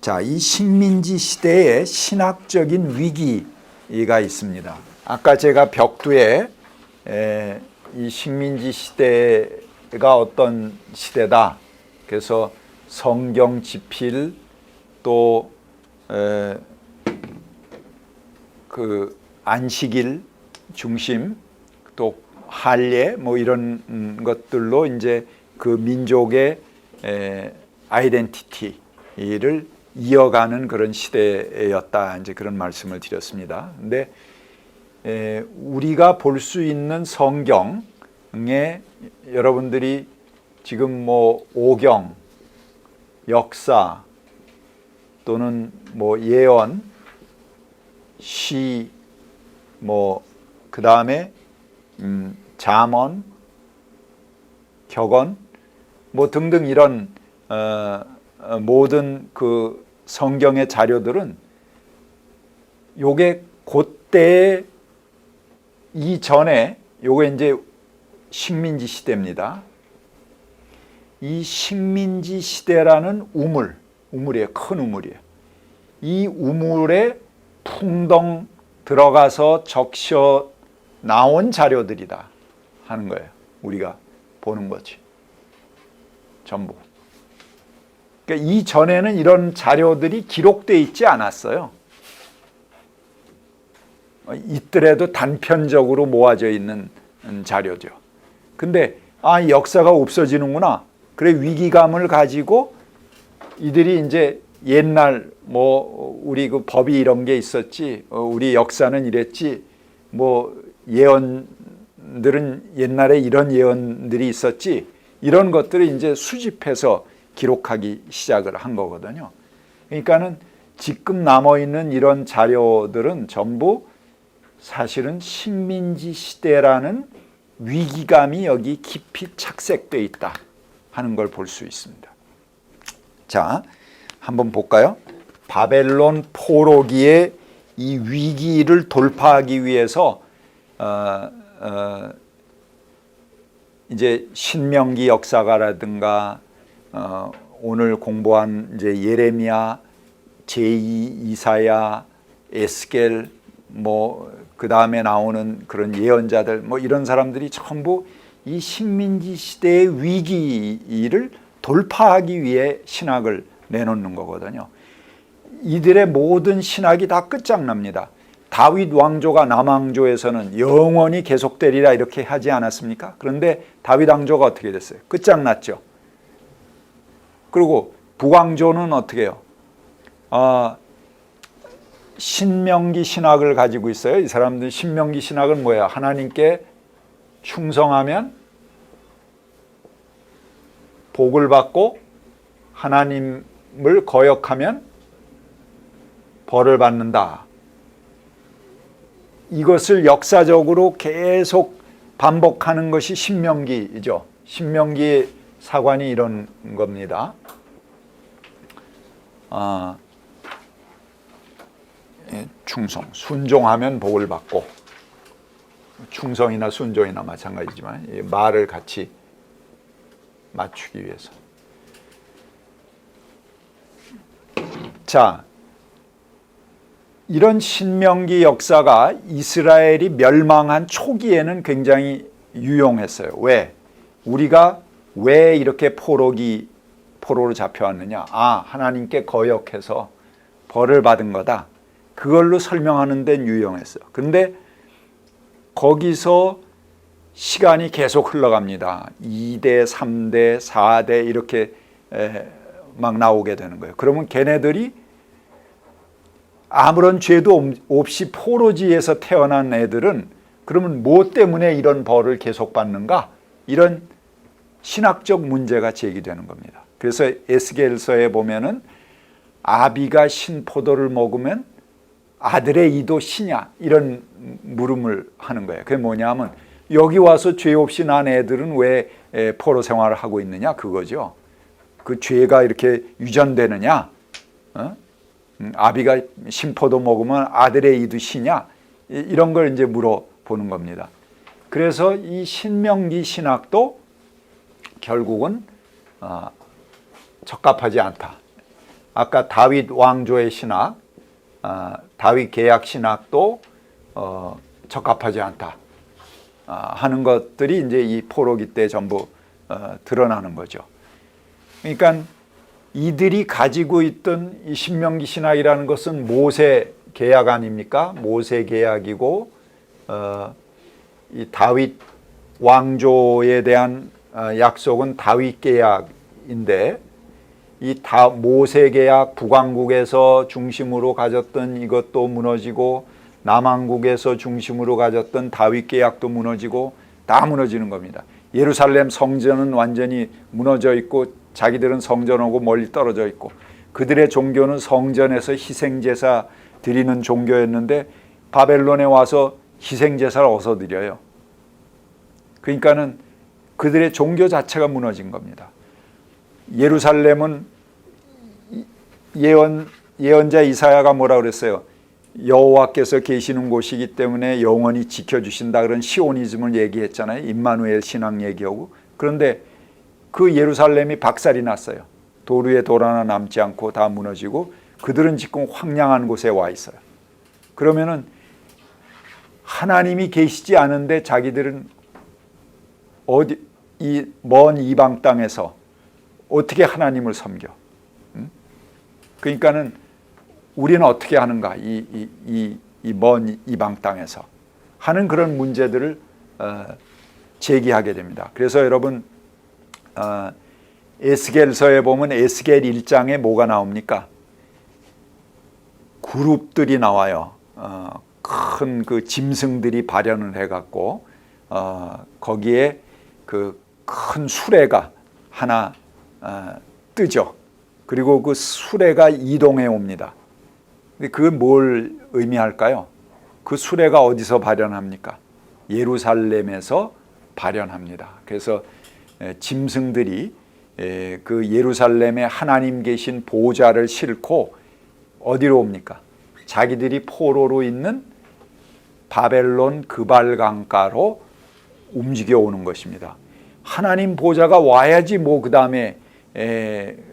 자, 이 식민지 시대에 신학적인 위기가 있습니다. 아까 제가 벽두에 이 식민지 시대가 어떤 시대다. 그래서 성경 지필 또 그 안식일 중심 또 할례 뭐 이런 것들로 이제 그 민족의 아이덴티티를 이어가는 그런 시대였다. 이제 그런 말씀을 드렸습니다. 근데 우리가 볼 수 있는 성경에 여러분들이 지금 뭐 오경, 역사 또는 뭐 예언, 시, 뭐 그 다음에 잠언, 격언 뭐 등등 이런 모든 그 성경의 자료들은 요게 그때 이전에 요게 이제 식민지 시대입니다. 이 식민지 시대라는 우물이에요. 큰 우물이에요. 이 우물에 풍덩 들어가서 적셔 나온 자료들이다 하는 거예요. 우리가 보는 거지. 전부. 그러니까 이전에는 이런 자료들이 기록되어 있지 않았어요. 있더라도 단편적으로 모아져 있는 자료죠. 근데 역사가 없어지는구나. 그래 위기감을 가지고 이들이 이제 옛날 뭐 우리 그 법이 이런 게 있었지, 우리 역사는 이랬지, 뭐 예언들은 옛날에 이런 예언들이 있었지, 이런 것들을 이제 수집해서 기록하기 시작을 한 거거든요. 그러니까는 지금 남아 있는 이런 자료들은 전부 사실은 식민지 시대라는 위기감이 여기 깊이 착색되어 있다 하는 걸 볼 수 있습니다. 자, 한번 볼까요? 바벨론 포로기의 이 위기를 돌파하기 위해서 이제 신명기 역사가라든가 오늘 공부한 이제 예레미야, 제2 이사야, 에스겔 뭐 그 다음에 나오는 그런 예언자들 뭐 이런 사람들이 전부 이 식민지 시대의 위기를 돌파하기 위해 신학을 내놓는 거거든요. 이들의 모든 신학이 다 끝장납니다. 다윗 왕조가 남왕조에서는 영원히 계속되리라 이렇게 하지 않았습니까? 그런데 다윗 왕조가 어떻게 됐어요? 끝장났죠. 그리고 북왕조는 어떻게 해요? 신명기 신학을 가지고 있어요. 이 사람들 신명기 신학은 뭐야? 하나님께 충성하면 복을 받고 하나님을 거역하면 벌을 받는다. 이것을 역사적으로 계속 반복하는 것이 신명기죠. 신명기의 사관이 이런 겁니다. 충성, 순종하면 복을 받고, 충성이나 순종이나 마찬가지지만 말을 같이 맞추기 위해서. 자, 이런 신명기 역사가 이스라엘이 멸망한 초기에는 굉장히 유용했어요. 왜? 우리가 왜 이렇게 포로로 잡혀왔느냐? 하나님께 거역해서 벌을 받은 거다. 그걸로 설명하는 데는 유용했어요. 근데 거기서 시간이 계속 흘러갑니다. 2대, 3대, 4대 이렇게 막 나오게 되는 거예요. 그러면 걔네들이 아무런 죄도 없이 포로지에서 태어난 애들은 그러면 뭐 때문에 이런 벌을 계속 받는가? 이런 신학적 문제가 제기되는 겁니다. 그래서 에스겔서에 보면은 아비가 신포도를 먹으면 아들의 이도 시냐? 이런 물음을 하는 거예요. 그게 뭐냐면 여기 와서 죄 없이 난 애들은 왜 포로 생활을 하고 있느냐? 그거죠. 그 죄가 이렇게 유전되느냐? 아비가 신포도 먹으면 아들의 이도 시냐? 이런 걸 이제 물어보는 겁니다. 그래서 이 신명기 신학도 결국은 적합하지 않다. 아까 다윗 왕조의 신학, 다윗 계약 신학도 적합하지 않다 하는 것들이 이제 이 포로기 때 전부 드러나는 거죠. 그러니까 이들이 가지고 있던 이 신명기 신학이라는 것은 모세 계약 아닙니까? 모세 계약이고 이 다윗 왕조에 대한 약속은 다윗 계약인데 이 모세 계약 북왕국에서 중심으로 가졌던 이것도 무너지고 남왕국에서 중심으로 가졌던 다윗 계약도 무너지고 다 무너지는 겁니다. 예루살렘 성전은 완전히 무너져 있고 자기들은 성전하고 멀리 떨어져 있고 그들의 종교는 성전에서 희생제사 드리는 종교였는데 바벨론에 와서 희생제사를 어디서 드려요? 그러니까는 그들의 종교 자체가 무너진 겁니다. 예루살렘은 예언자 이사야가 뭐라 그랬어요? 여호와께서 계시는 곳이기 때문에 영원히 지켜주신다 그런 시오니즘을 얘기했잖아요. 임마누엘 신앙 얘기하고. 그런데 그 예루살렘이 박살이 났어요. 돌 위에 돌 하나 남지 않고 다 무너지고 그들은 지금 황량한 곳에 와 있어요. 그러면은 하나님이 계시지 않은데 자기들은 어디 이 먼 이방 땅에서 어떻게 하나님을 섬겨? 그러니까는 우리는 어떻게 하는가? 이 먼 이방 땅에서 하는 그런 문제들을 제기하게 됩니다. 그래서 여러분 에스겔서에 보면 에스겔 1장에 뭐가 나옵니까? 그룹들이 나와요. 큰 그 짐승들이 발현을 해갖고 거기에 그 큰 수레가 하나 뜨죠. 그리고 그 수레가 이동해 옵니다. 근데 그건 뭘 의미할까요? 그 수레가 어디서 발현합니까? 예루살렘에서 발현합니다. 그래서 짐승들이 그 예루살렘에 하나님 계신 보좌를 싣고 어디로 옵니까? 자기들이 포로로 있는 바벨론 그발 강가로 움직여 오는 것입니다. 하나님 보좌가 와야지 뭐 그 다음에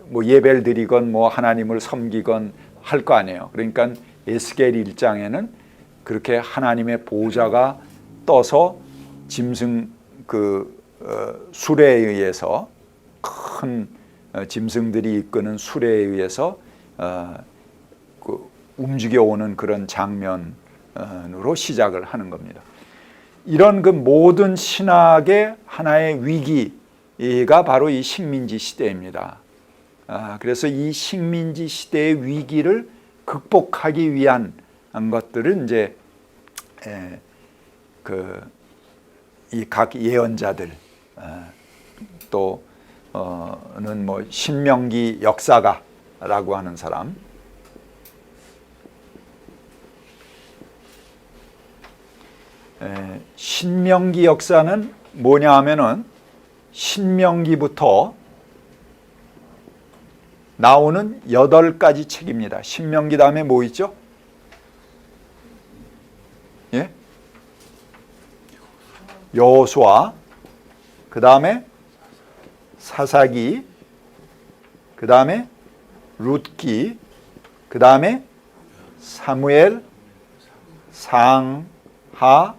뭐 예배를 드리건 뭐 하나님을 섬기건 할 거 아니에요. 그러니까 에스겔 1장에는 그렇게 하나님의 보좌가 떠서 짐승 그 수레에 의해서 큰 짐승들이 이끄는 수레에 의해서 그 움직여 오는 그런 장면으로 시작을 하는 겁니다. 이런 그 모든 신학의 하나의 위기가 바로 이 식민지 시대입니다. 그래서 이 식민지 시대의 위기를 극복하기 위한 것들은 이제 이 각 예언자들 또는 뭐 신명기 역사가라고 하는 사람, 신명기 역사는 뭐냐 하면은 신명기부터 나오는 8가지 책입니다. 신명기 다음에 뭐 있죠? 예? 여호수아, 그 다음에 사사기, 그 다음에 룻기, 그 다음에 사무엘, 상하,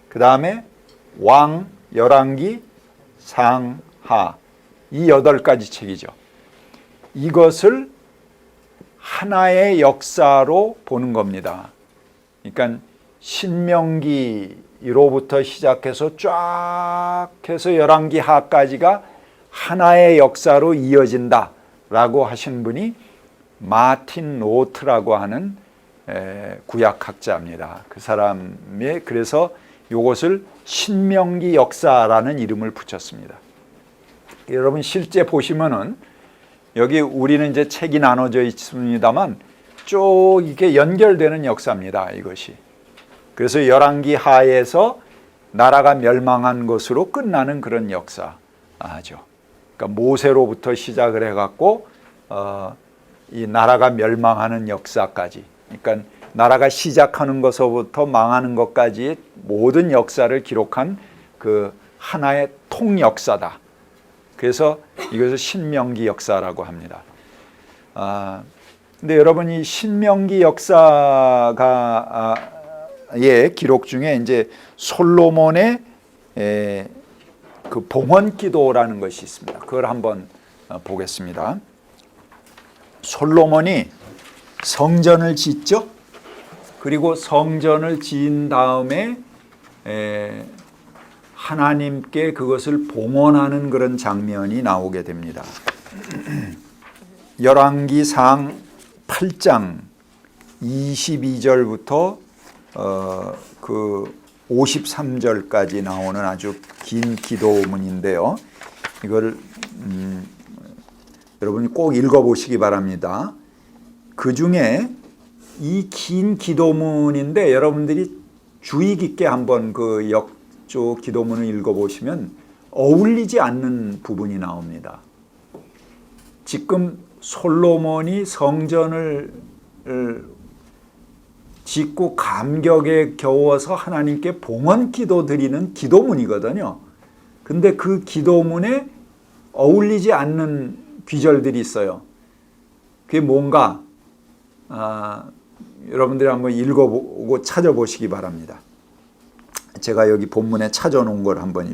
그 다음에 왕, 열왕기, 상하, 이 8가지 책이죠. 이것을 하나의 역사로 보는 겁니다. 그러니까 신명기로부터 시작해서 쫙 해서 열왕기하까지가 하나의 역사로 이어진다라고 하신 분이 마틴 노트라고 하는 구약학자입니다. 그 사람의 그래서 이것을 신명기 역사라는 이름을 붙였습니다. 여러분 실제 보시면은 여기 우리는 이제 책이 나눠져 있습니다만 쭉 이렇게 연결되는 역사입니다. 이것이. 그래서 열왕기 하에서 나라가 멸망한 것으로 끝나는 그런 역사죠. 그러니까 모세로부터 시작을 해갖고 이 나라가 멸망하는 역사까지. 그러니까 나라가 시작하는 것부터 망하는 것까지의 모든 역사를 기록한 그 하나의 통역사다. 그래서 이것을 신명기 역사라고 합니다. 근데 여러분이 신명기 역사가 의 기록 중에 이제 솔로몬의 그 봉헌 기도라는 것이 있습니다. 그걸 한번 보겠습니다. 솔로몬이 성전을 짓죠. 그리고 성전을 지은 다음에 하나님께 그것을 봉헌하는 그런 장면이 나오게 됩니다. 열왕기상 8장 22절부터 그 53절까지 나오는 아주 긴 기도문인데요. 이걸 여러분이 꼭 읽어보시기 바랍니다. 그 중에 이 긴 기도문인데 여러분들이 주의 깊게 한번 그 역조 기도문을 읽어보시면 어울리지 않는 부분이 나옵니다. 지금 솔로몬이 성전을 짓고 감격에 겨워서 하나님께 봉헌 기도 드리는 기도문이거든요. 근데 그 기도문에 어울리지 않는 귀절들이 있어요. 그게 뭔가 여러분들이 한번 읽어보고 찾아보시기 바랍니다. 제가 여기 본문에 찾아놓은 걸 한번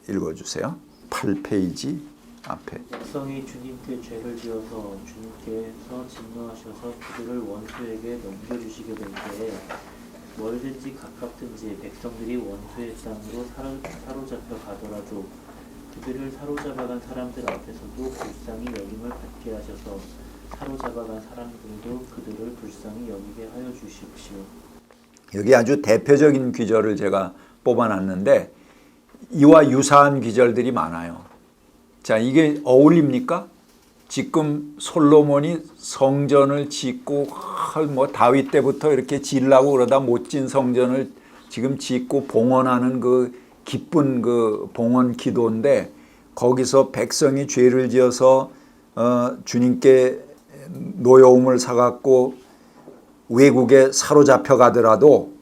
읽어주세요. 8페이지 앞에. 백성이 주님께 죄를 지어서 주님께서 진노하셔서 그들을 원수에게 넘겨주시게 될 때에 멀든지 가깝든지 백성들이 원수의 땅으로 사로잡혀 가더라도 그들을 사로잡아간 사람들 앞에서도 불쌍히 여김을 받게 하셔서 사로잡아간 사람들도 그들을 불쌍히 여기게 하여 주십시오. 여기 아주 대표적인 귀절을 제가 뽑아놨는데 이와 유사한 귀절들이 많아요. 자, 이게 어울립니까? 지금 솔로몬이 성전을 짓고 뭐 다윗 때부터 이렇게 지으려고 그러다 못 진 성전을 지금 짓고 봉헌하는 그 기쁜 그 봉헌 기도인데 거기서 백성이 죄를 지어서 주님께 노여움을 사갖고 외국에 사로잡혀 가더라도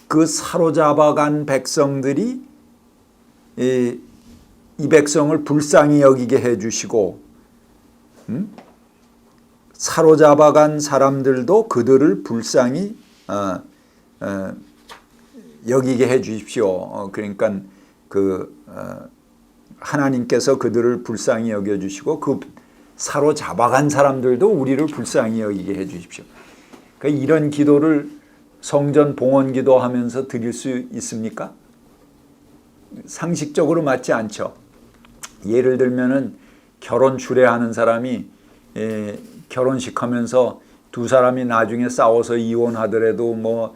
그 사로잡아간 백성들이 이 백성을 불쌍히 여기게 해주시고 사로잡아간 사람들도 그들을 불쌍히 여기게 해주십시오. 그러니까 하나님께서 그들을 불쌍히 여겨주시고 그 사로잡아간 사람들도 우리를 불쌍히 여기게 해주십시오. 그러니까 이런 기도를 성전 봉헌 기도하면서 드릴 수 있습니까? 상식적으로 맞지 않죠. 예를 들면은 결혼 주례하는 사람이 결혼식 하면서 두 사람이 나중에 싸워서 이혼하더라도 뭐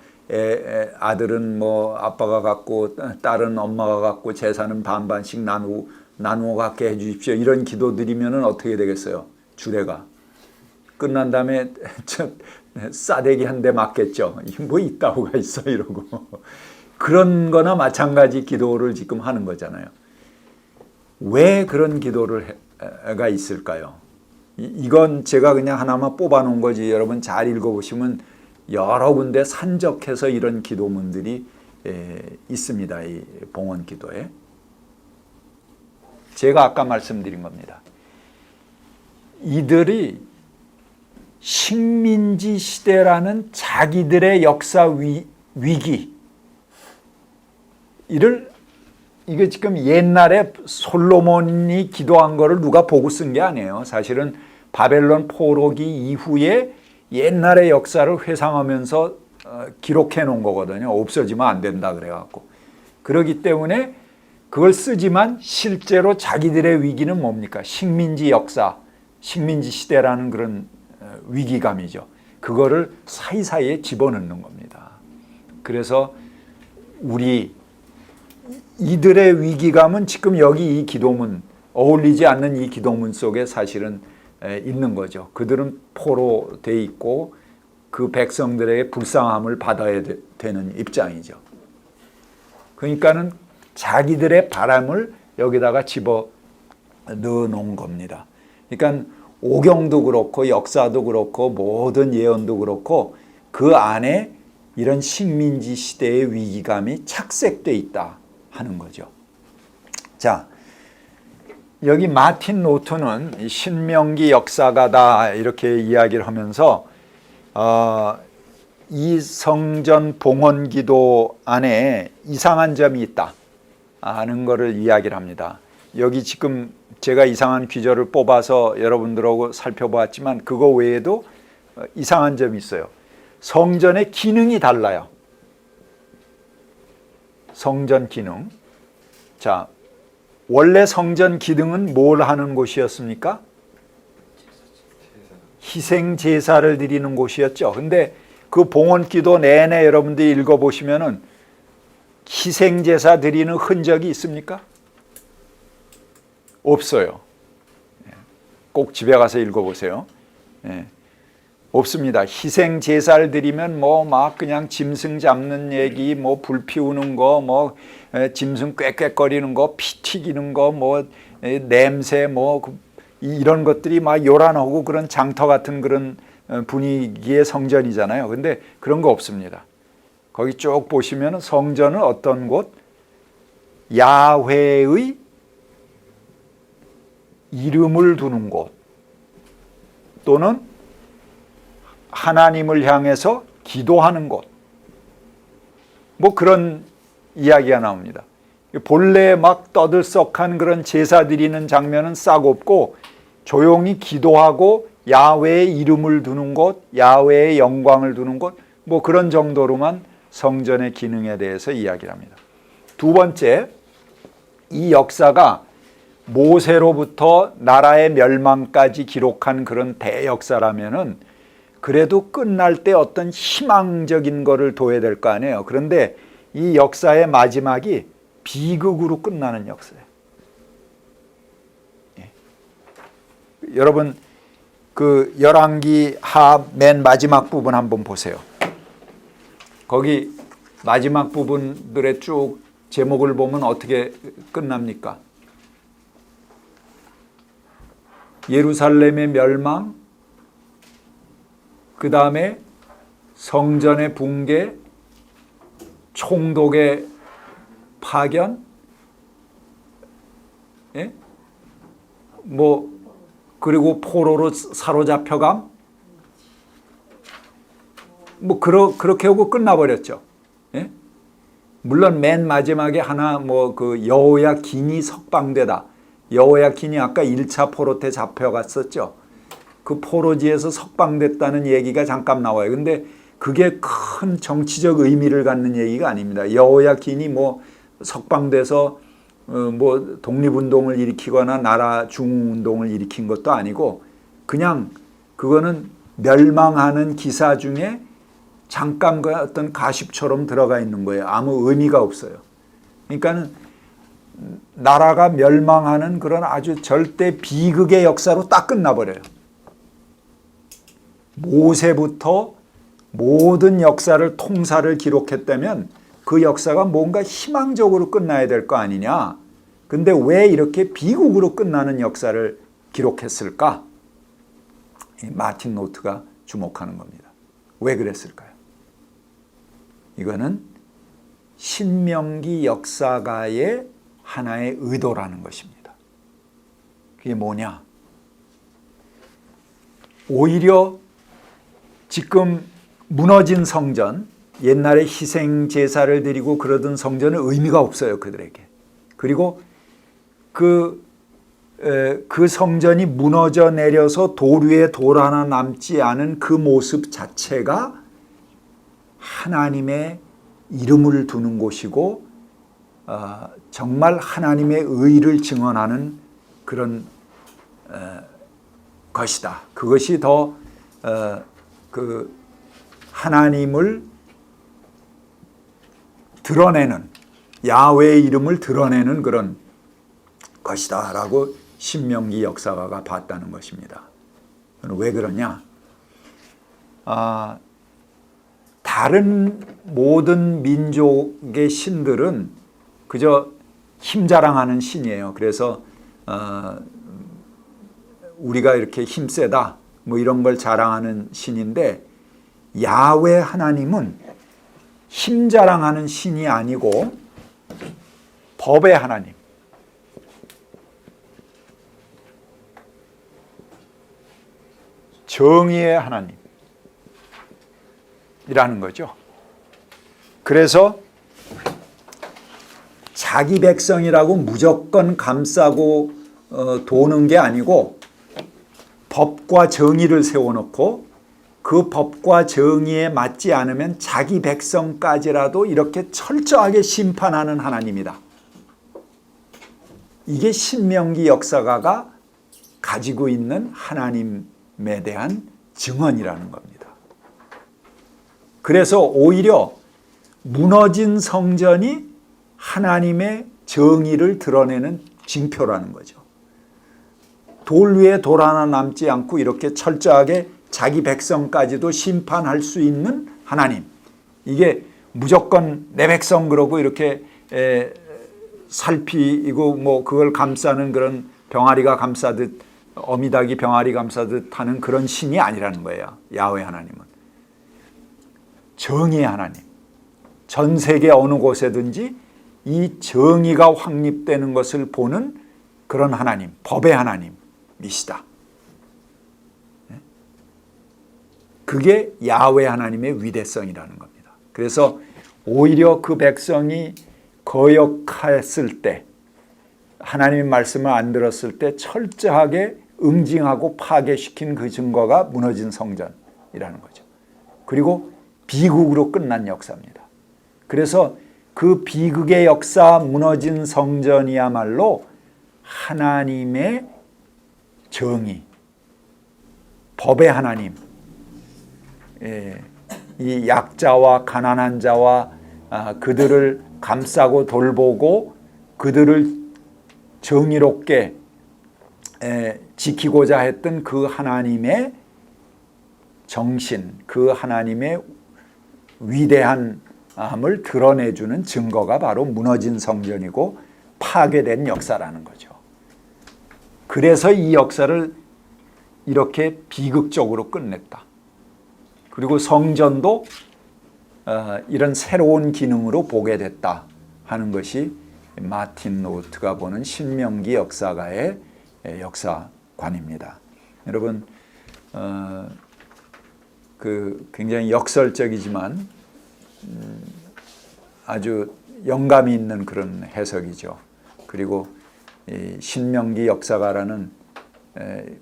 아들은 뭐 아빠가 갖고 딸은 엄마가 갖고 재산은 반반씩 나누어 갖게 해주십시오. 이런 기도 드리면은 어떻게 되겠어요? 주례가 끝난 다음에 싸대기 한 대 맞겠죠. 뭐 있다고가 있어 이러고 그런 거나 마찬가지 기도를 지금 하는 거잖아요. 왜 그런 기도가 있을까요? 이건 제가 그냥 하나만 뽑아 놓은 거지. 여러분 잘 읽어보시면 여러 군데 산적해서 이런 기도문들이 있습니다. 이 봉헌 기도에. 제가 아까 말씀드린 겁니다. 이들이 식민지 시대라는 자기들의 역사 위기 이게 지금 옛날에 솔로몬이 기도한 거를 누가 보고 쓴 게 아니에요. 사실은 바벨론 포로기 이후에 옛날의 역사를 회상하면서 기록해 놓은 거거든요. 없어지면 안 된다 그래갖고. 그렇기 때문에 그걸 쓰지만 실제로 자기들의 위기는 뭡니까? 식민지 역사, 식민지 시대라는 그런 위기감이죠. 그거를 사이사이에 집어넣는 겁니다. 그래서 이들의 위기감은 지금 여기 이 기도문, 어울리지 않는 이 기도문 속에 사실은 있는 거죠. 그들은 포로 돼 있고 그 백성들에게 불쌍함을 받아야 되는 입장이죠. 그러니까는 자기들의 바람을 여기다가 집어 넣어 놓은 겁니다. 그러니까 오경도 그렇고 역사도 그렇고 모든 예언도 그렇고 그 안에 이런 식민지 시대의 위기감이 착색돼 있다 하는 거죠. 자, 여기 마틴 노트는 이 신명기 역사가다 이렇게 이야기를 하면서 이 성전 봉헌 기도 안에 이상한 점이 있다 하는 것을 이야기를 합니다. 여기 지금 제가 이상한 귀절을 뽑아서 여러분들하고 살펴보았지만 그거 외에도 이상한 점이 있어요. 성전의 기능이 달라요. 성전 기능. 자, 원래 성전 기능은 뭘 하는 곳이었습니까? 희생 제사를 드리는 곳이었죠. 근데 그 봉헌 기도 내내 여러분들이 읽어보시면은 희생 제사 드리는 흔적이 있습니까? 없어요. 꼭 집에 가서 읽어보세요. 없습니다. 희생 제사를 드리면 뭐 막 그냥 짐승 잡는 얘기, 뭐 불 피우는 거, 뭐 짐승 꽥꽥거리는 거, 피 튀기는 거, 뭐 냄새, 뭐 이런 것들이 막 요란하고 그런 장터 같은 그런 분위기의 성전이잖아요. 근데 그런 거 없습니다. 거기 쭉 보시면 성전은 어떤 곳? 야훼의 이름을 두는 곳 또는 하나님을 향해서 기도하는 곳, 뭐 그런 이야기가 나옵니다. 본래 막 떠들썩한 그런 제사 드리는 장면은 싹 없고 조용히 기도하고 야훼의 이름을 두는 곳, 야훼의 영광을 두는 곳, 뭐 그런 정도로만 성전의 기능에 대해서 이야기를 합니다. 두 번째, 이 역사가 모세로부터 나라의 멸망까지 기록한 그런 대역사라면은 그래도 끝날 때 어떤 희망적인 거를 둬야 될 거 아니에요. 그런데 이 역사의 마지막이 비극으로 끝나는 역사예요. 여러분 그 열왕기 하 맨 마지막 부분 한번 보세요. 거기 마지막 부분들의 쭉 제목을 보면 어떻게 끝납니까? 예루살렘의 멸망, 그 다음에 성전의 붕괴, 총독의 파견, 뭐 그리고 포로로 사로잡혀감, 뭐 그렇게 하고 끝나버렸죠. 물론 맨 마지막에 하나 뭐 그 여호야긴이 석방되다. 여호야긴이 아까 1차 포로 때 잡혀갔었죠. 그 포로지에서 석방됐다는 얘기가 잠깐 나와요. 근데 그게 큰 정치적 의미를 갖는 얘기가 아닙니다. 여호야긴이 뭐 석방돼서 뭐 독립운동을 일으키거나 나라 중흥운동을 일으킨 것도 아니고 그냥 그거는 멸망하는 기사 중에 잠깐 그 어떤 가십처럼 들어가 있는 거예요. 아무 의미가 없어요. 그러니까는 나라가 멸망하는 그런 아주 절대 비극의 역사로 딱 끝나버려요. 모세부터 모든 역사를 통사를 기록했다면 그 역사가 뭔가 희망적으로 끝나야 될 거 아니냐. 근데 왜 이렇게 비극으로 끝나는 역사를 기록했을까? 마틴 노트가 주목하는 겁니다. 왜 그랬을까요? 이거는 신명기 역사가의 하나의 의도라는 것입니다. 그게 뭐냐? 오히려 지금 무너진 성전, 옛날에 희생 제사를 드리고 그러던 성전은 의미가 없어요, 그들에게. 그리고 그 성전이 무너져 내려서 돌 위에 돌 하나 남지 않은 그 모습 자체가 하나님의 이름을 두는 곳이고 정말 하나님의 의를 증언하는 그런 것이다. 그것이 더 그 하나님을 드러내는, 야훼의 이름을 드러내는 그런 것이다 라고 신명기 역사가가 봤다는 것입니다. 왜 그러냐? 다른 모든 민족의 신들은 그저 힘 자랑하는 신이에요. 그래서 우리가 이렇게 힘세다 뭐 이런 걸 자랑하는 신인데, 야훼 하나님은 힘 자랑하는 신이 아니고 법의 하나님, 정의의 하나님이라는 거죠. 그래서 자기 백성이라고 무조건 감싸고 도는 게 아니고 법과 정의를 세워놓고 그 법과 정의에 맞지 않으면 자기 백성까지라도 이렇게 철저하게 심판하는 하나님이다. 이게 신명기 역사가가 가지고 있는 하나님에 대한 증언이라는 겁니다. 그래서 오히려 무너진 성전이 하나님의 정의를 드러내는 징표라는 거죠. 돌 위에 돌 하나 남지 않고 이렇게 철저하게 자기 백성까지도 심판할 수 있는 하나님. 이게 무조건 내 백성 그러고 이렇게 살피고 뭐 그걸 감싸는 그런 병아리가 감싸듯 어미닭이 병아리 감싸듯 하는 그런 신이 아니라는 거예요. 야훼 하나님은 정의의 하나님. 전 세계 어느 곳에든지 이 정의가 확립되는 것을 보는 그런 하나님, 법의 하나님이시다. 그게 야훼 하나님의 위대성이라는 겁니다. 그래서 오히려 그 백성이 거역했을 때, 하나님의 말씀을 안 들었을 때 철저하게 응징하고 파괴시킨 그 증거가 무너진 성전이라는 거죠. 그리고 비극으로 끝난 역사입니다. 그래서 그 비극의 역사, 무너진 성전이야말로 하나님의 정의, 법의 하나님, 이 약자와 가난한 자와 그들을 감싸고 돌보고 그들을 정의롭게 지키고자 했던 그 하나님의 정신, 그 하나님의 위대함을 드러내주는 증거가 바로 무너진 성전이고 파괴된 역사라는 거죠. 그래서 이 역사를 이렇게 비극적으로 끝냈다. 그리고 성전도 이런 새로운 기능으로 보게 됐다 하는 것이 마틴 노트가 보는 신명기 역사가의 역사관입니다. 여러분 그 굉장히 역설적이지만 아주 영감이 있는 그런 해석이죠. 그리고 이 신명기 역사가라는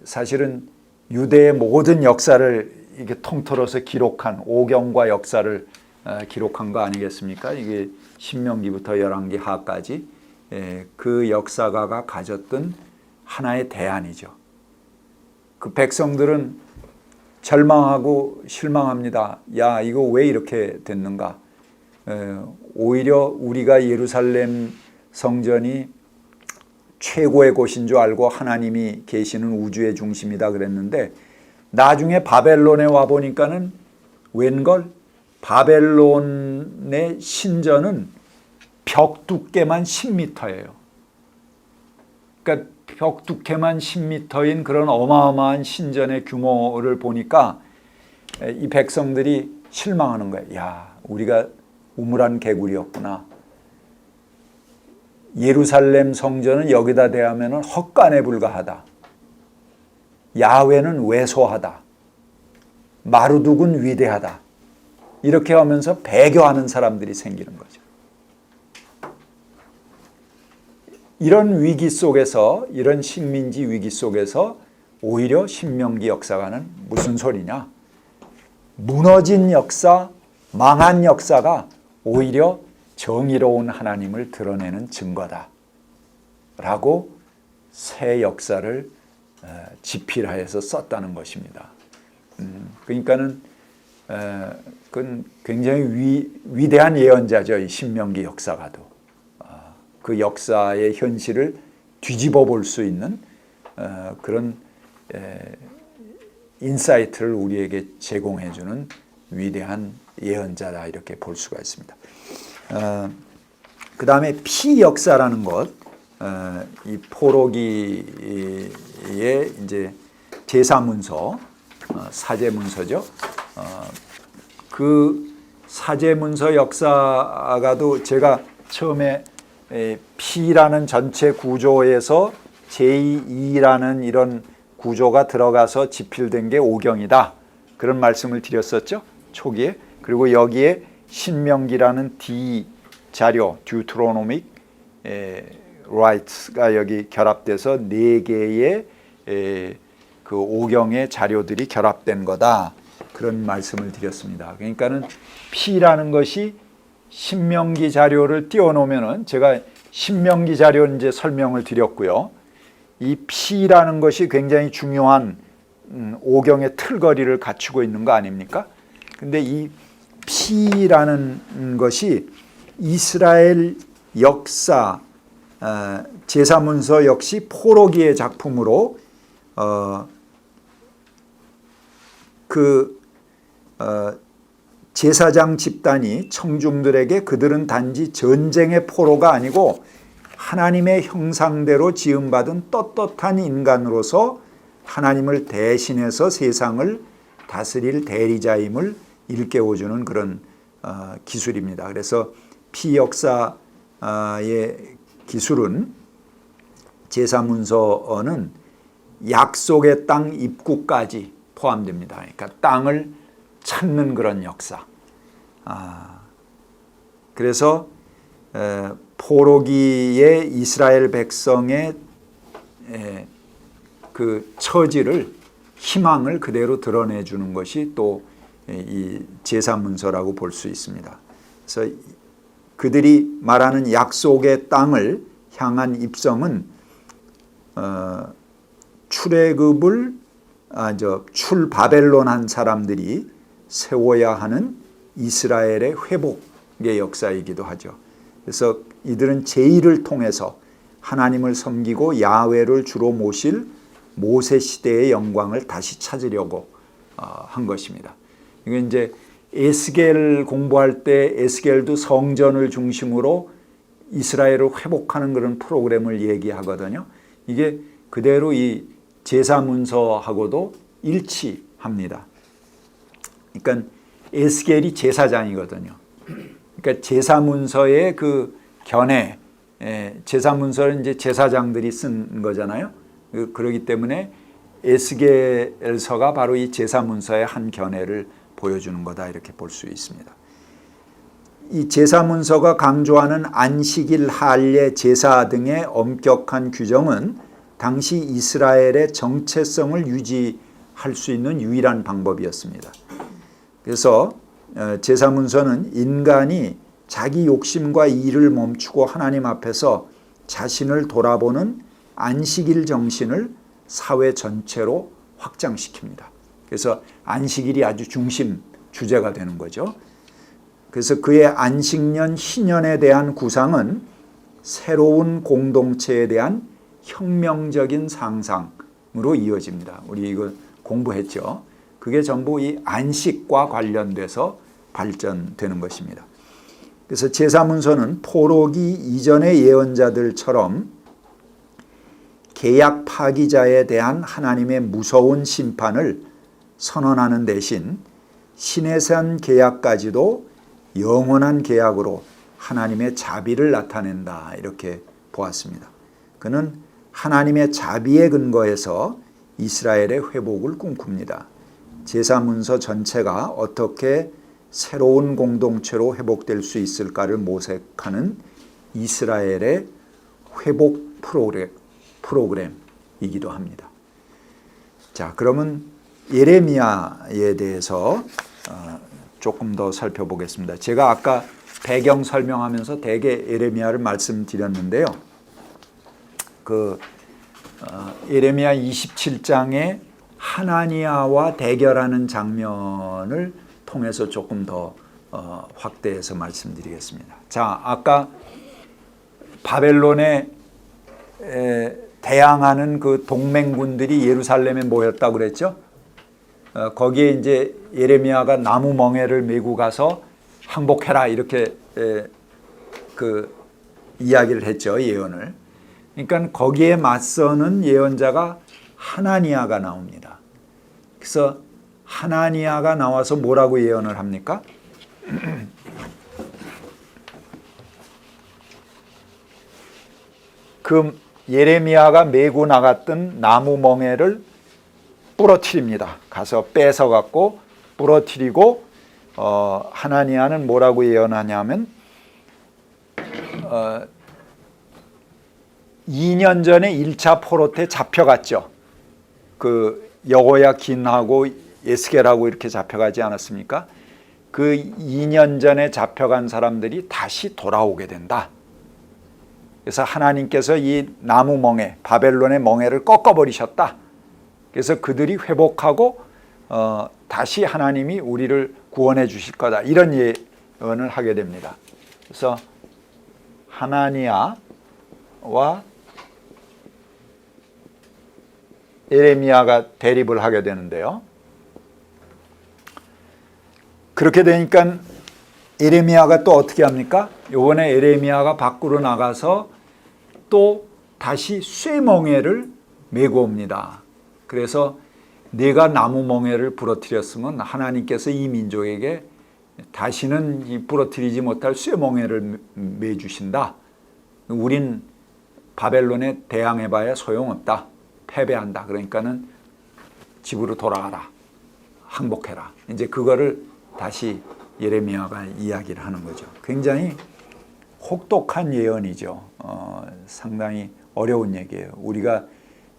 사실은 유대의 모든 역사를 이게 통틀어서 기록한 오경과 역사를 기록한 거 아니겠습니까? 이게 신명기부터 열왕기 하까지 그 역사가가 가졌던 하나의 대안이죠. 그 백성들은 절망하고 실망합니다. 야, 이거 왜 이렇게 됐는가? 오히려 우리가 예루살렘 성전이 최고의 곳인 줄 알고 하나님이 계시는 우주의 중심이다 그랬는데 나중에 바벨론에 와 보니까는 웬걸 바벨론의 신전은 벽 두께만 10m예요. 그러니까 벽 두께만 10m인 그런 어마어마한 신전의 규모를 보니까 이 백성들이 실망하는 거예요. 야, 우리가 우물한 개구리였구나. 예루살렘 성전은 여기다 대하면 헛간에 불과하다. 야훼는 왜소하다. 마르둑은 위대하다. 이렇게 하면서 배교하는 사람들이 생기는 거죠. 이런 위기 속에서, 이런 식민지 위기 속에서 오히려 신명기 역사가는 무슨 소리냐? 무너진 역사, 망한 역사가 오히려 정의로운 하나님을 드러내는 증거다 라고 새 역사를 지필하여서 썼다는 것입니다. 그러니까는 그건 굉장히 위대한 예언자죠. 이 신명기 역사가도. 그 역사의 현실을 뒤집어 볼 수 있는 그런 인사이트를 우리에게 제공해 주는 위대한 예언자다 이렇게 볼 수가 있습니다. 그 다음에 피역사라는 것, 이 포로기의 이제 제사문서, 사제문서죠. 그 사제문서 역사가도 제가 처음에 P라는 전체 구조에서 제2라는 이런 구조가 들어가서 집필된 게 오경이다. 그런 말씀을 드렸었죠. 초기에. 그리고 여기에 신명기라는 D 자료, Deuteronomic Rights가 여기 결합돼서 4개의 그 오경의 자료들이 결합된 거다. 그런 말씀을 드렸습니다. 그러니까는 P라는 것이 신명기 자료를 띄워놓으면은 제가 신명기 자료 이제 설명을 드렸고요. 이 P라는 것이 굉장히 중요한 오경의 틀거리를 갖추고 있는 거 아닙니까? 근데 이 P라는 것이 이스라엘 역사 제사문서 역시 포로기의 작품으로 제사장 집단이 청중들에게 그들은 단지 전쟁의 포로가 아니고 하나님의 형상대로 지음받은 떳떳한 인간으로서 하나님을 대신해서 세상을 다스릴 대리자임을 일깨워주는 그런 기술입니다. 그래서 피역사의 기술은 제사문서는 약속의 땅 입구까지 포함됩니다. 그러니까 땅을 찾는 그런 역사. 그래서 포로기의 이스라엘 백성의 그 처지를 희망을 그대로 드러내주는 것이 또 이 제사문서라고 볼 수 있습니다. 그래서 그들이 말하는 약속의 땅을 향한 입성은 출애굽을 출바벨론한 사람들이 세워야 하는 이스라엘의 회복의 역사이기도 하죠. 그래서 이들은 제의를 통해서 하나님을 섬기고 야훼를 주로 모실 모세 시대의 영광을 다시 찾으려고 한 것입니다. 이게 이제 에스겔 공부할 때 에스겔도 성전을 중심으로 이스라엘을 회복하는 그런 프로그램을 얘기하거든요. 이게 그대로 이 제사문서하고도 일치합니다. 그러니까 에스겔이 제사장이거든요. 그러니까 제사문서의 그 견해, 제사문서는 이제 제사장들이 쓴 거잖아요. 그렇기 때문에 에스겔서가 바로 이 제사문서의 한 견해를 보여주는 거다 이렇게 볼 수 있습니다. 이 제사문서가 강조하는 안식일, 할례, 제사 등의 엄격한 규정은 당시 이스라엘의 정체성을 유지할 수 있는 유일한 방법이었습니다. 그래서 제사문서는 인간이 자기 욕심과 일을 멈추고 하나님 앞에서 자신을 돌아보는 안식일 정신을 사회 전체로 확장시킵니다. 그래서 안식일이 아주 중심 주제가 되는 거죠. 그래서 그의 안식년 희년에 대한 구상은 새로운 공동체에 대한 혁명적인 상상으로 이어집니다. 우리 이거 공부했죠. 그게 전부 이 안식과 관련돼서 발전되는 것입니다. 그래서 제사문서는 포로기 이전의 예언자들처럼 계약 파기자에 대한 하나님의 무서운 심판을 선언하는 대신 시내산 계약까지도 영원한 계약으로 하나님의 자비를 나타낸다 이렇게 보았습니다. 그는 하나님의 자비에 근거해서 이스라엘의 회복을 꿈꿉니다. 제사문서 전체가 어떻게 새로운 공동체로 회복될 수 있을까를 모색하는 이스라엘의 회복 프로그램이기도 합니다. 자, 그러면 예레미야에 대해서 조금 더 살펴보겠습니다. 제가 아까 배경 설명하면서 대개 예레미야를 말씀드렸는데요. 예레미야 27장에 하나니야와 대결하는 장면을 통해서 조금 더 확대해서 말씀드리겠습니다. 자, 아까 바벨론에 대항하는 그 동맹군들이 예루살렘에 모였다고 그랬죠? 거기에 이제 예레미야가 나무 멍에를 메고 가서 항복해라 이렇게 그 이야기를 했죠, 예언을. 그러니까 거기에 맞서는 예언자가 하나니야가 나옵니다. 그래서 하나니야가 나와서 뭐라고 예언을 합니까? 그 예레미야가 메고 나갔던 나무 멍에를 부러뜨립니다. 가서 뺏어갖고 부러뜨리고 하나니아는 뭐라고 예언하냐면 2년 전에 1차 포로 때 잡혀갔죠. 그 여호야긴하고 에스겔하고 이렇게 잡혀가지 않았습니까? 그 2년 전에 잡혀간 사람들이 다시 돌아오게 된다. 그래서 하나님께서 이 나무 멍에, 바벨론의 멍에를 꺾어버리셨다. 그래서 그들이 회복하고 다시 하나님이 우리를 구원해 주실 거다. 이런 예언을 하게 됩니다. 그래서 하나니아와 예레미야가 대립을 하게 되는데요. 그렇게 되니까 예레미야가 또 어떻게 합니까? 이번에 예레미야가 밖으로 나가서 또 다시 쇠멍에를 메고 옵니다. 그래서 내가 나무 멍에를 부러뜨렸으면 하나님께서 이 민족에게 다시는 부러뜨리지 못할 쇠멍에를 매주신다. 우린 바벨론에 대항해봐야 소용없다. 패배한다. 그러니까는 집으로 돌아가라. 항복해라. 이제 그거를 다시 예레미야가 이야기를 하는 거죠. 굉장히 혹독한 예언이죠. 상당히 어려운 얘기예요. 우리가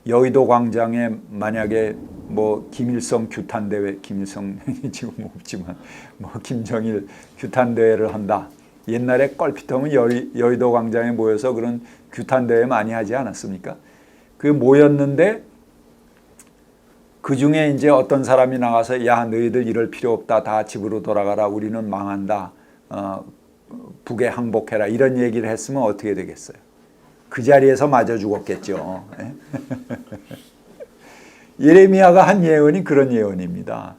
여의도 광장에 만약에 뭐 김일성 규탄 대회, 김일성이 지금 없지만 뭐 김정일 규탄 대회를 한다. 옛날에 껄핏하면 여의도 광장에 모여서 그런 규탄 대회 많이 하지 않았습니까? 그 모였는데 그 중에 이제 어떤 사람이 나가서 야 너희들 이럴 필요 없다. 다 집으로 돌아가라. 우리는 망한다. 북에 항복해라. 이런 얘기를 했으면 어떻게 되겠어요? 그 자리에서 맞아 죽었겠죠. 예레미야가 한 예언이 그런 예언입니다.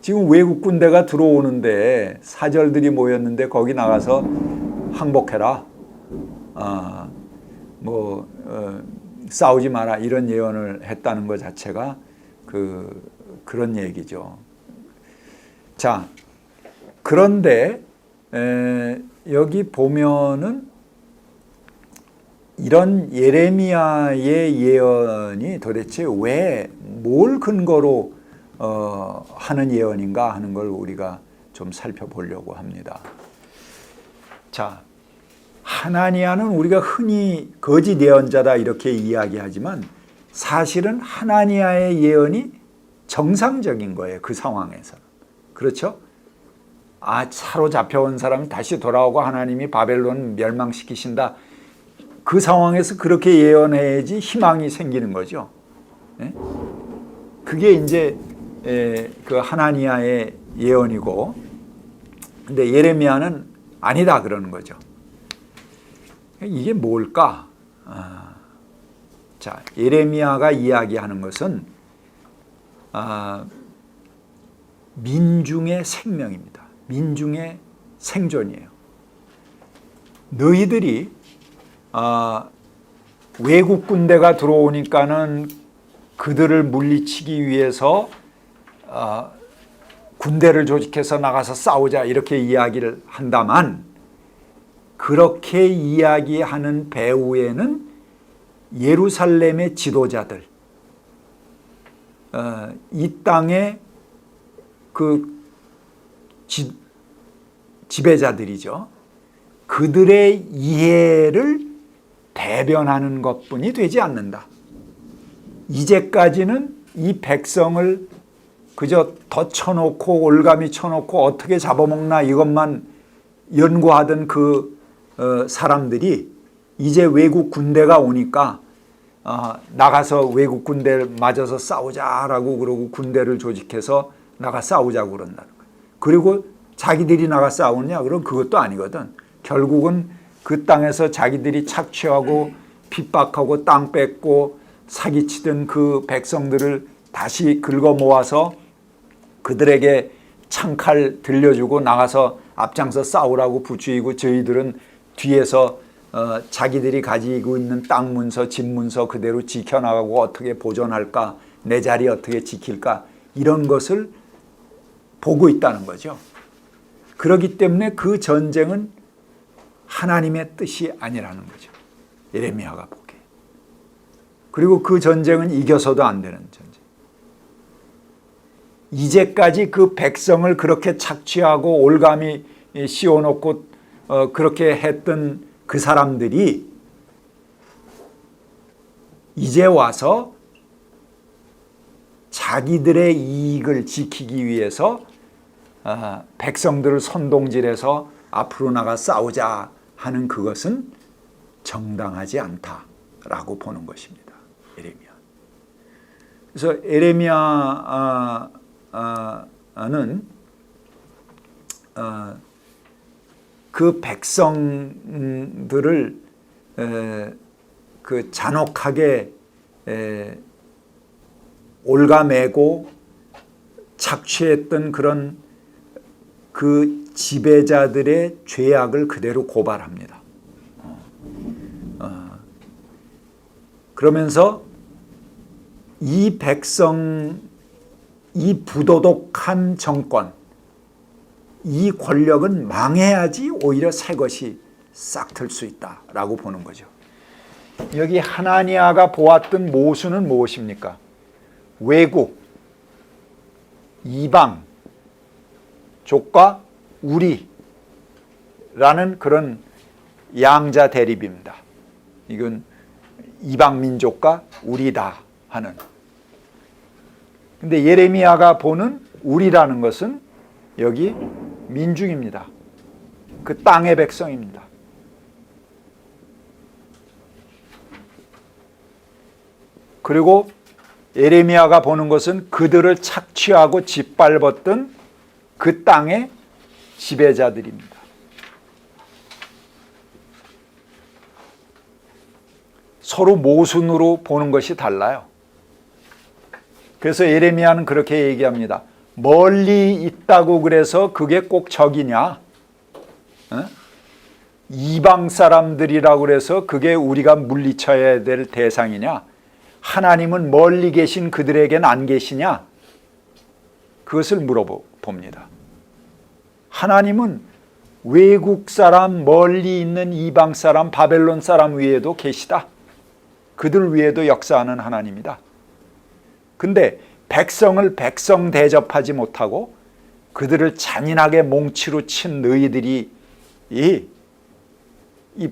지금 외국 군대가 들어오는데 사절들이 모였는데 거기 나가서 항복해라. 싸우지 마라. 이런 예언을 했다는 것 자체가 그런 얘기죠. 자, 그런데 여기 보면은 이런 예레미야의 예언이 도대체 왜 뭘 근거로 하는 예언인가 하는 걸 우리가 좀 살펴보려고 합니다. 자, 하나니아는 우리가 흔히 거짓 예언자다 이렇게 이야기하지만 사실은 하나니아의 예언이 정상적인 거예요. 그 상황에서. 그렇죠? 사로잡혀온 사람이 다시 돌아오고 하나님이 바벨론 멸망시키신다. 그 상황에서 그렇게 예언해야지 희망이 생기는 거죠. 네? 그게 이제 그 하나니아의 예언이고, 근데 예레미야는 아니다 그러는 거죠. 이게 뭘까? 자, 예레미야가 이야기하는 것은 민중의 생명입니다. 민중의 생존이에요. 너희들이 외국 군대가 들어오니까는 그들을 물리치기 위해서 군대를 조직해서 나가서 싸우자 이렇게 이야기를 한다만 그렇게 이야기하는 배후에는 예루살렘의 지도자들, 이 땅의 그 지배자들이죠. 그들의 이해를 대변하는 것뿐이 되지 않는다. 이제까지는 이 백성을 그저 더 쳐놓고 올가미 쳐놓고 어떻게 잡아먹나 이것만 연구하던 그 사람들이 이제 외국 군대가 오니까 나가서 외국 군대를 맞아서 싸우자라고 그러고 군대를 조직해서 나가 싸우자고 그런다는 거예요. 그리고 자기들이 나가 싸우느냐? 그럼 그것도 아니거든. 결국은 그 땅에서 자기들이 착취하고 핍박하고 땅 뺏고 사기치던 그 백성들을 다시 긁어 모아서 그들에게 창칼 들려주고 나가서 앞장서 싸우라고 부추기고 저희들은 뒤에서 자기들이 가지고 있는 땅 문서, 집 문서 그대로 지켜나가고 어떻게 보존할까, 내 자리 어떻게 지킬까 이런 것을 보고 있다는 거죠. 그렇기 때문에 그 전쟁은 하나님의 뜻이 아니라는 거죠. 예레미야가 보기에. 그리고 그 전쟁은 이겨서도 안 되는 전쟁. 이제까지 그 백성을 그렇게 착취하고 올가미 씌워놓고 그렇게 했던 그 사람들이 이제 와서 자기들의 이익을 지키기 위해서 백성들을 선동질해서 앞으로 나가 싸우자 하는 그것은 정당하지 않다라고 보는 것입니다. 에레미야. 그래서 에레미야는 그 백성들을 그 잔혹하게 올가매고 착취했던 그런 그 지배자들의 죄악을 그대로 고발합니다. 그러면서 이 백성, 이 부도덕한 정권, 이 권력은 망해야지 오히려 새 것이 싹 틀 수 있다라고 보는 거죠. 여기 하나니아가 보았던 모순은 무엇입니까? 외국, 이방, 족과 우리라는 그런 양자 대립입니다. 이건 이방 민족과 우리다 하는. 근데 예레미야가 보는 우리라는 것은 여기 민중입니다. 그 땅의 백성입니다. 그리고 예레미야가 보는 것은 그들을 착취하고 짓밟았던 그 땅의 지배자들입니다. 서로 모순으로 보는 것이 달라요. 그래서 예레미야는 그렇게 얘기합니다. 멀리 있다고 그래서 그게 꼭 적이냐? 이방 사람들이라고 그래서 그게 우리가 물리쳐야 될 대상이냐? 하나님은 멀리 계신 그들에겐 안 계시냐? 그것을 물어봅니다. 하나님은 외국 사람, 멀리 있는 이방 사람, 바벨론 사람 위에도 계시다. 그들 위에도 역사하는 하나님이다. 근데 백성을 백성 대접하지 못하고 그들을 잔인하게 몽치로 친 너희들이 이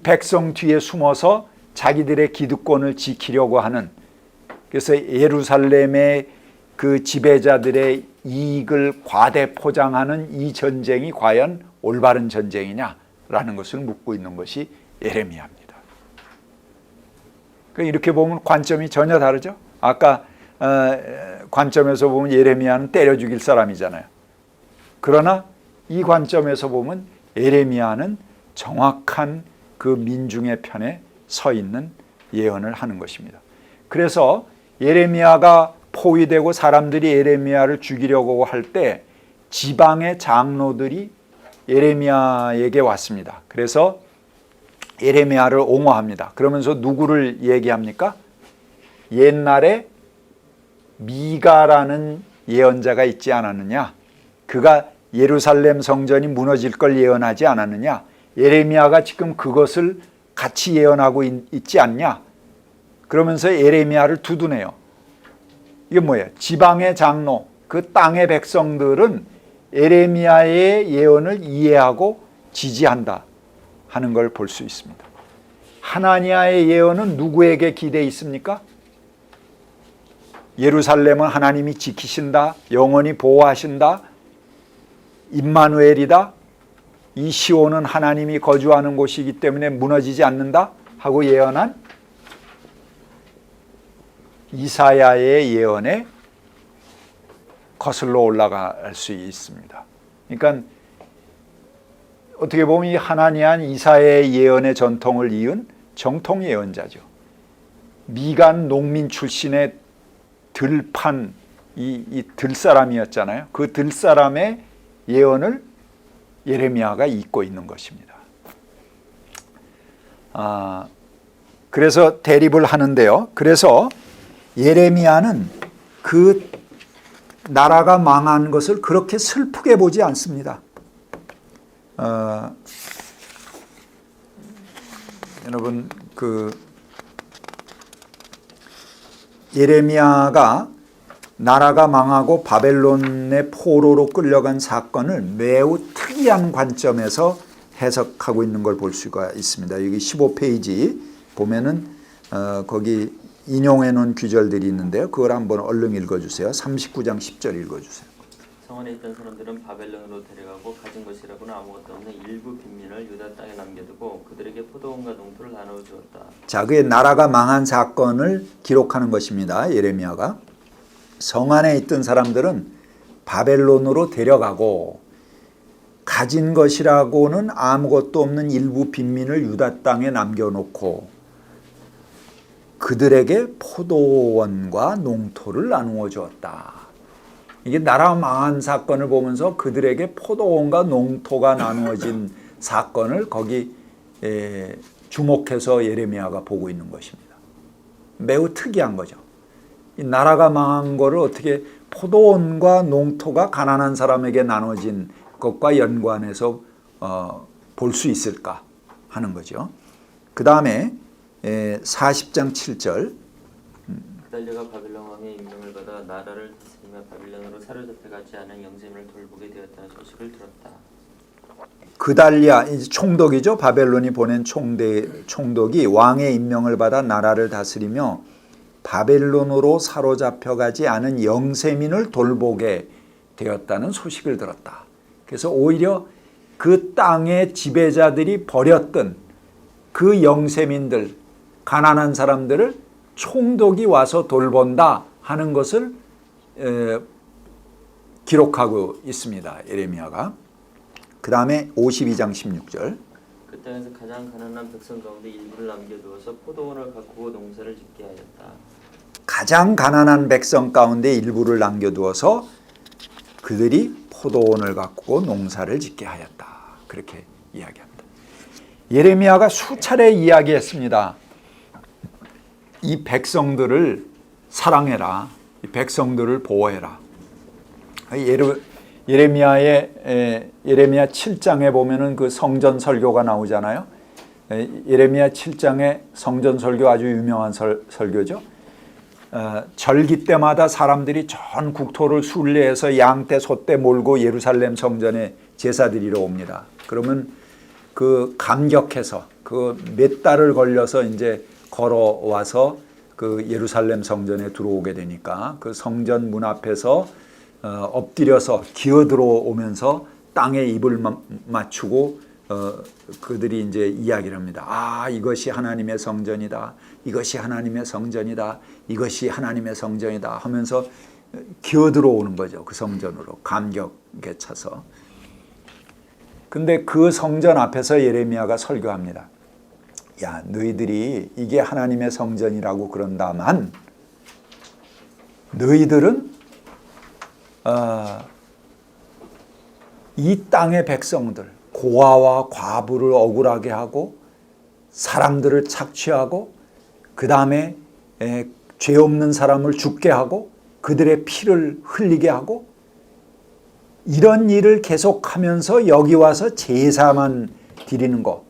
백성 뒤에 숨어서 자기들의 기득권을 지키려고 하는, 그래서 예루살렘의 그 지배자들의 이익을 과대 포장하는 이 전쟁이 과연 올바른 전쟁이냐라는 것을 묻고 있는 것이 예레미야입니다. 이렇게 보면 관점이 전혀 다르죠. 아까 관점에서 보면 예레미야는 때려 죽일 사람이잖아요. 그러나 이 관점에서 보면 예레미야는 정확한 그 민중의 편에 서 있는 예언을 하는 것입니다. 그래서 예레미야가 포위되고 사람들이 예레미야를 죽이려고 할 때 지방의 장로들이 예레미야에게 왔습니다. 그래서 예레미야를 옹호합니다. 그러면서 누구를 얘기합니까? 옛날에 미가라는 예언자가 있지 않았느냐? 그가 예루살렘 성전이 무너질 걸 예언하지 않았느냐? 예레미야가 지금 그것을 같이 예언하고 있지 않냐? 그러면서 예레미야를 두둔해요. 이게 뭐예요? 지방의 장로, 그 땅의 백성들은 예레미야의 예언을 이해하고 지지한다 하는 걸 볼 수 있습니다. 하나니아의 예언은 누구에게 기대해 있습니까? 예루살렘은 하나님이 지키신다, 영원히 보호하신다, 임마누엘이다, 이 시온은 하나님이 거주하는 곳이기 때문에 무너지지 않는다 하고 예언한 이사야의 예언에 거슬러 올라갈 수 있습니다. 그러니까 어떻게 보면 이 하나니아는 이사야의 예언의 전통을 이은 정통 예언자죠. 미간 농민 출신의 들판 이 들사람이었잖아요. 그 들사람의 예언을 예레미야가 읽고 있는 것입니다. 그래서 대립을 하는데요. 그래서 예레미야는 그 나라가 망한 것을 그렇게 슬프게 보지 않습니다. 여러분 그 예레미야가 나라가 망하고 바벨론의 포로로 끌려간 사건을 매우 특이한 관점에서 해석하고 있는 걸 볼 수가 있습니다. 여기 15페이지 보면은 거기 인용해 놓은 규절들이 있는데요. 그걸 한번 얼른 읽어주세요. 39장 10절 읽어주세요. 성 안에 있던 사람들은 바벨론으로 데려가고 가진 것이라고는 아무것도 없는 일부 빈민을 유다 땅에 남겨두고 그들에게 포도원과 농토를 나누어 주었다. 자, 그의 나라가 망한 사건을 기록하는 것입니다. 예레미야가. 성 안에 있던 사람들은 바벨론으로 데려가고 가진 것이라고는 아무것도 없는 일부 빈민을 유다 땅에 남겨놓고 그들에게 포도원과 농토를 나누어 주었다. 이게 나라 망한 사건을 보면서 그들에게 포도원과 농토가 나누어진 사건을 거기 주목해서 예레미야가 보고 있는 것입니다. 매우 특이한 거죠. 이 나라가 망한 거를 어떻게 포도원과 농토가 가난한 사람에게 나눠진 것과 연관해서 볼 수 있을까 하는 거죠. 그 다음에 40장 7절. 그달려가 바벨론 왕의 임명을 받아 나라를 다스리며 바벨론으로 사로잡혀가지 않은 영세민을 돌보게 되었다는 소식을 들었다. 그달리아 총독이죠. 바벨론이 보낸 총독이 왕의 임명을 받아 나라를 다스리며 바벨론으로 사로잡혀가지 않은 영세민을 돌보게 되었다는 소식을 들었다. 그래서 오히려 그 땅의 지배자들이 버렸던 그 영세민들, 가난한 사람들을 총독이 와서 돌본다 하는 것을 기록하고 있습니다. 예레미야가. 그 다음에 52장 16절. 그 땅에서 가장 가난한 백성 가운데 일부를 남겨두어서 포도원을 가꾸고 농사를 짓게 하였다. 가장 가난한 백성 가운데 일부를 남겨두어서 그들이 포도원을 가꾸고 농사를 짓게 하였다. 그렇게 이야기합니다. 예레미야가 수차례 이야기했습니다. 이 백성들을 사랑해라. 이 백성들을 보호해라. 예레미야 7장에 보면은 그 성전 설교가 나오잖아요. 예레미야 7장의 성전 설교 아주 유명한 설교죠. 절기 때마다 사람들이 전 국토를 순례해서 양떼 소떼 몰고 예루살렘 성전에 제사드리러 옵니다. 그러면 그 감격해서 그 몇 달을 걸려서 이제 걸어와서 그 예루살렘 성전에 들어오게 되니까 그 성전 문 앞에서 엎드려서 기어들어오면서 땅에 입을 맞추고 그들이 이제 이야기를 합니다. 아, 이것이 하나님의 성전이다. 이것이 하나님의 성전이다. 이것이 하나님의 성전이다 하면서 기어들어오는 거죠. 그 성전으로 감격에 차서. 근데 그 성전 앞에서 예레미야가 설교합니다. 야, 너희들이 이게 하나님의 성전이라고 그런다만 너희들은 이 땅의 백성들, 고아와 과부를 억울하게 하고 사람들을 착취하고 그 다음에 죄 없는 사람을 죽게 하고 그들의 피를 흘리게 하고 이런 일을 계속하면서 여기 와서 제사만 드리는 거,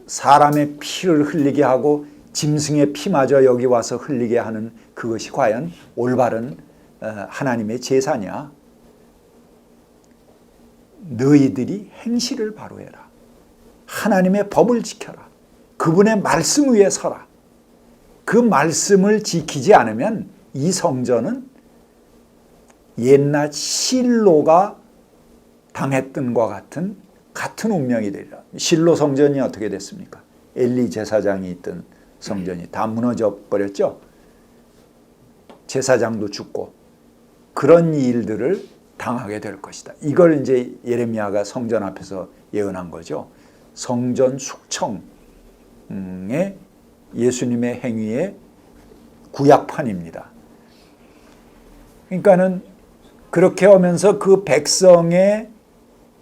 사람의 피를 흘리게 하고 짐승의 피마저 여기 와서 흘리게 하는 그것이 과연 올바른 하나님의 제사냐? 너희들이 행실을 바로 해라. 하나님의 법을 지켜라. 그분의 말씀 위에 서라. 그 말씀을 지키지 않으면 이 성전은 옛날 실로가 당했던 것과 같은 운명이 되리라. 실로 성전이 어떻게 됐습니까? 엘리 제사장이 있던 성전이 다 무너져 버렸죠. 제사장도 죽고 그런 일들을 당하게 될 것이다. 이걸 이제 예레미야가 성전 앞에서 예언한 거죠. 성전 숙청의 예수님의 행위의 구약판입니다. 그러니까는 그렇게 하면서 그 백성의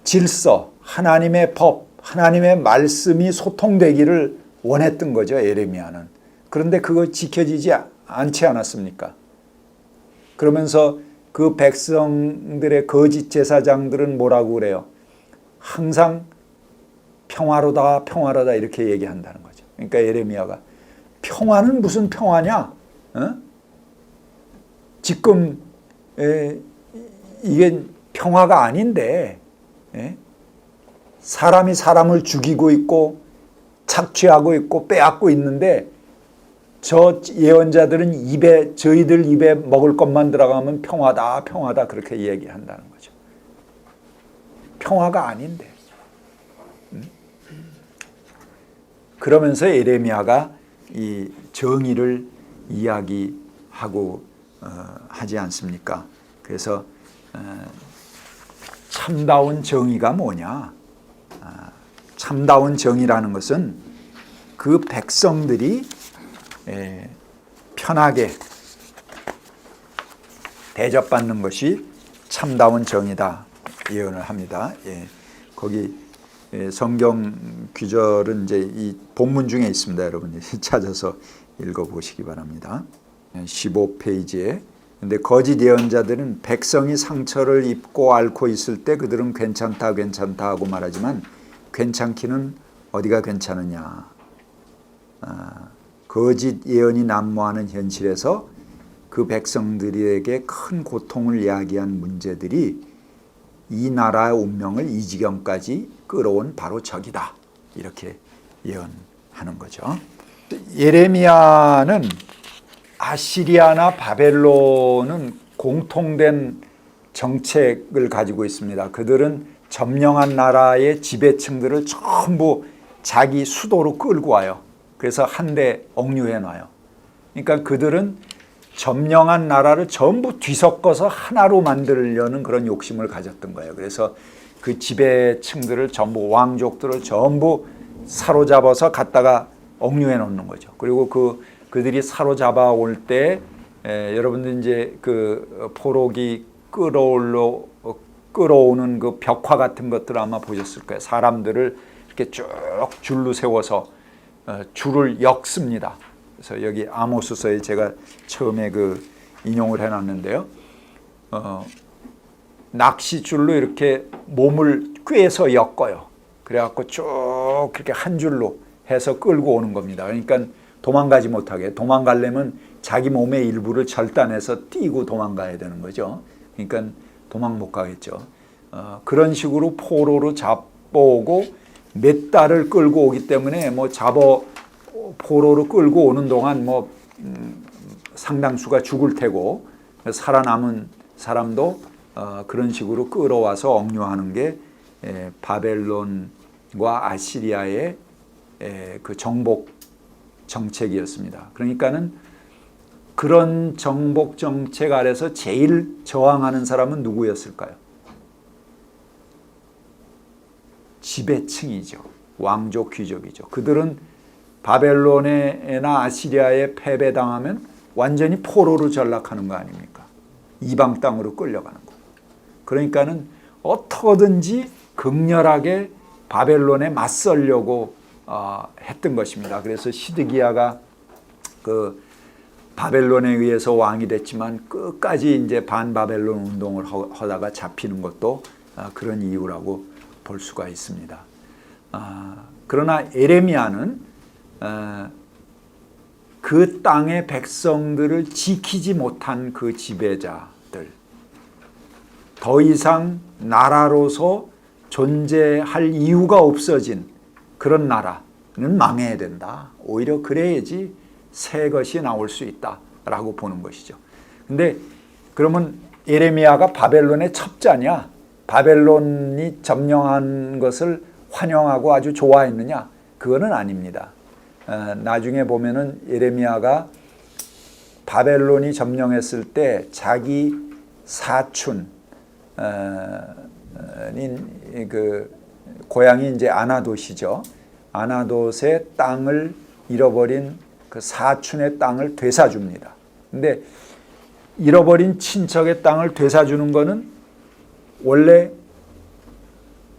질서, 하나님의 법, 하나님의 말씀이 소통되기를 원했던 거죠, 예레미야는. 그런데 그거 지켜지지 않지 않았습니까? 그러면서 그 백성들의 거짓 제사장들은 뭐라고 그래요? 항상 평화로다, 평화로다 이렇게 얘기한다는 거죠. 그러니까 예레미야가 평화는 무슨 평화냐? 어? 지금 이게 평화가 아닌데 사람이 사람을 죽이고 있고 착취하고 있고 빼앗고 있는데 저 예언자들은 저희들 입에 먹을 것만 들어가면 평화다 평화다 그렇게 얘기한다는 거죠. 평화가 아닌데. 그러면서 예레미야가 이 정의를 이야기하고 하지 않습니까? 그래서 참다운 정의가 뭐냐? 참다운 정의라는 것은 그 백성들이 편하게 대접받는 것이 참다운 정의다 예언을 합니다. 거기 성경 구절은 이제 이 본문 중에 있습니다. 여러분 찾아서 읽어보시기 바랍니다. 15페이지에. 근데 거짓 예언자들은 백성이 상처를 입고 앓고 있을 때 그들은 괜찮다 괜찮다 하고 말하지만 괜찮기는 어디가 괜찮으냐. 거짓 예언이 난무하는 현실에서 그 백성들에게 큰 고통을 야기한 문제들이 이 나라의 운명을 이 지경까지 끌어온 바로 적이다. 이렇게 예언하는 거죠. 예레미야는 아시리아나 바벨론은 공통된 정책을 가지고 있습니다. 그들은 점령한 나라의 지배층들을 전부 자기 수도로 끌고 와요. 그래서 한데 억류해 놔요. 그러니까 그들은 점령한 나라를 전부 뒤섞어서 하나로 만들려는 그런 욕심을 가졌던 거예요. 그래서 그 지배층들을 전부 왕족들을 전부 사로잡아서 갖다가 억류해 놓는 거죠. 그리고 그들이 사로잡아 올 때 여러분들 이제 그 포로기 끌어오는 그 벽화 같은 것들 아마 보셨을 거예요. 사람들을 이렇게 쭉 줄로 세워서 줄을 엮습니다. 그래서 여기 아모스서에 제가 처음에 그 인용을 해놨는데요. 낚시줄로 이렇게 몸을 꿰서 엮어요. 그래갖고 쭉 그렇게 한 줄로 해서 끌고 오는 겁니다. 그러니까 도망가지 못하게. 도망가려면 자기 몸의 일부를 절단해서 띄고 도망가야 되는 거죠. 그러니까 도망 못 가겠죠. 그런 식으로 포로로 잡아오고 몇 달을 끌고 오기 때문에 뭐 포로로 끌고 오는 동안 상당수가 죽을 테고 살아남은 사람도 그런 식으로 끌어와서 억류하는 게 바벨론과 아시리아의 그 정복 정책이었습니다. 그러니까는 그런 정복 정책 아래서 제일 저항하는 사람은 누구였을까요? 지배층이죠. 왕족 귀족이죠. 그들은 바벨론에나 아시리아에 패배당하면 완전히 포로로 전락하는 거 아닙니까? 이방 땅으로 끌려가는 거. 그러니까는 어떻게든지 극렬하게 바벨론에 맞서려고 했던 것입니다. 그래서 시드기야가 그 바벨론에 의해서 왕이 됐지만 끝까지 이제 반바벨론 운동을 하다가 잡히는 것도 그런 이유라고 볼 수가 있습니다. 그러나 예레미야는 그 땅의 백성들을 지키지 못한 그 지배자들, 더 이상 나라로서 존재할 이유가 없어진 그런 나라는 망해야 된다. 오히려 그래야지 새 것이 나올 수 있다라고 보는 것이죠. 근데 그러면 예레미야가 바벨론의 첩자냐? 바벨론이 점령한 것을 환영하고 아주 좋아했느냐? 그거는 아닙니다. 나중에 보면은 예레미야가 바벨론이 점령했을 때 자기 사촌인 그 고향이 이제 아나돗이죠. 아나돗의 땅을 잃어버린 그 사촌의 땅을 되사줍니다. 근데 잃어버린 친척의 땅을 되사주는 거는 원래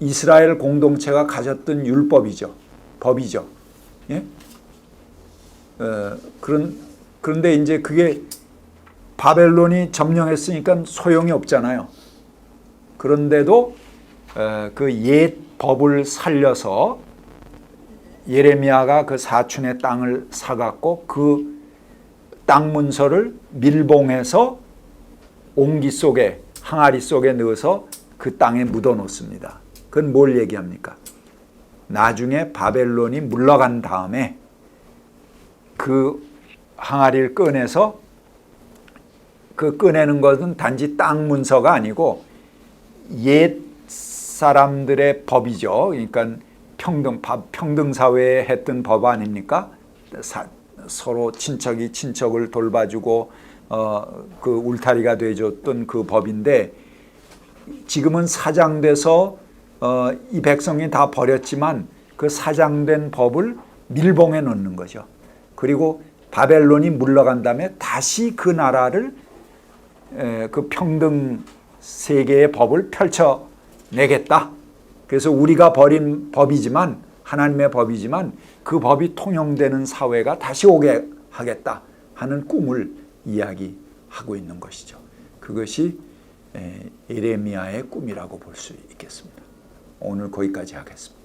이스라엘 공동체가 가졌던 율법이죠. 법이죠. 예? 그런데 이제 그게 바벨론이 점령했으니까 소용이 없잖아요. 그런데도 그 옛 법을 살려서 예레미야가 그 사촌의 땅을 사갖고 그 땅 문서를 밀봉해서 옹기 속에, 항아리 속에 넣어서 그 땅에 묻어 놓습니다. 그건 뭘 얘기합니까? 나중에 바벨론이 물러간 다음에 그 항아리를 꺼내서 그 꺼내는 것은 단지 땅 문서가 아니고 옛 사람들의 법이죠. 그러니까 평등 사회에 했던 법 아닙니까? 서로 친척이 친척을 돌봐주고 그 울타리가 돼줬던 그 법인데 지금은 사장돼서 이 백성이 다 버렸지만 그 사장된 법을 밀봉해 놓는 거죠. 그리고 바벨론이 물러간 다음에 다시 그 나라를 그 평등 세계의 법을 펼쳐내겠다. 그래서 우리가 버린 법이지만 하나님의 법이지만 그 법이 통용되는 사회가 다시 오게 하겠다 하는 꿈을 이야기하고 있는 것이죠. 그것이 예레미야의 꿈이라고 볼 수 있겠습니다. 오늘 거기까지 하겠습니다.